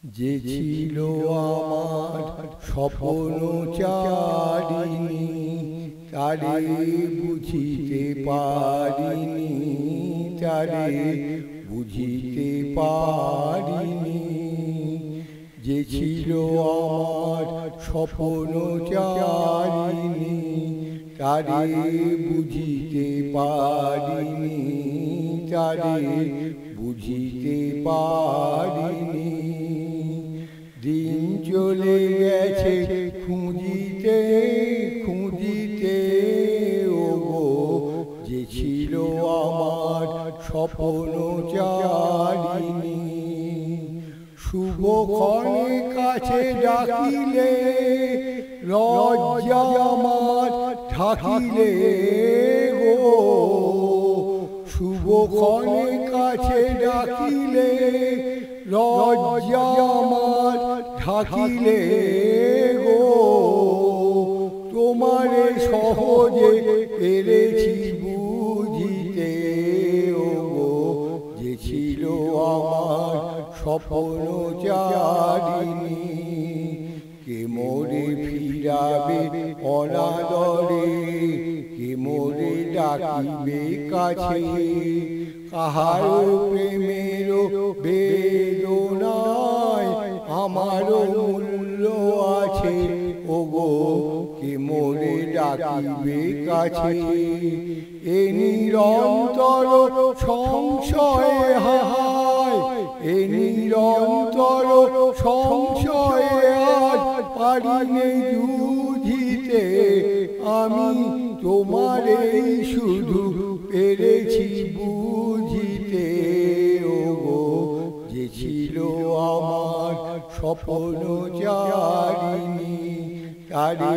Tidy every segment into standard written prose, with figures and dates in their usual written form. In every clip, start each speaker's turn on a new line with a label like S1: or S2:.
S1: যে ছিল আমার স্বপ্ন চারিণী, তারে বুঝিতে পারিনি, তারে বুঝিতে পারিনি। যে ছিল আমার স্বপ্ন চারিণী, তারে বুঝিতে পারিনি, তারে বুঝিতে পারিনি। দিন চলে গেছে খুঁজিতে খুঁজিতে, ওগো যে ছিল আমার স্বপ্ন চারিণী। শুভক্ষণে কাছে ডাকিলে, লজ্জা আমার ঢাকিলে গো। শুভক্ষণে কাছে ডাকিলে, লজ্জা আমার ঢাকিলে গো। তোমারে সহজে পেরেছি বুঝিতে, ওগো যে ছিল আমার স্বপ্ন চারিণী। কে মোরে ফিরাবে অনাদরে, কে মোরে ডাকিবে কাছে। কাহার প্রেমের বেদনায় আমারও মূল্য আছে, ওগো কে মোরে ডাকিবে কাছে। এ নিরন্তর সংশয়ে হায়, এ নিরন্তর সংশয়ে আজ পারিনে যুঝিতে। আমি তোমারেই শুধু পেরেছি বুঝিতে, ওগো যে ছিল আমার স্বপ্ন চারিণী, তারে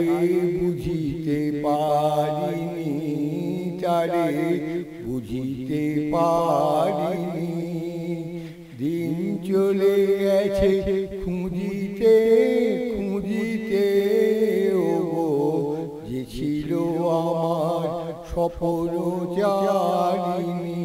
S1: বুঝিতে পারিনি, তারে বুঝিতে পারিনি। দিন চলে গেছে খুঁজিতে খুঁজিতে, ওগো যে ছিল আমার স্বপ্ন চারিণী।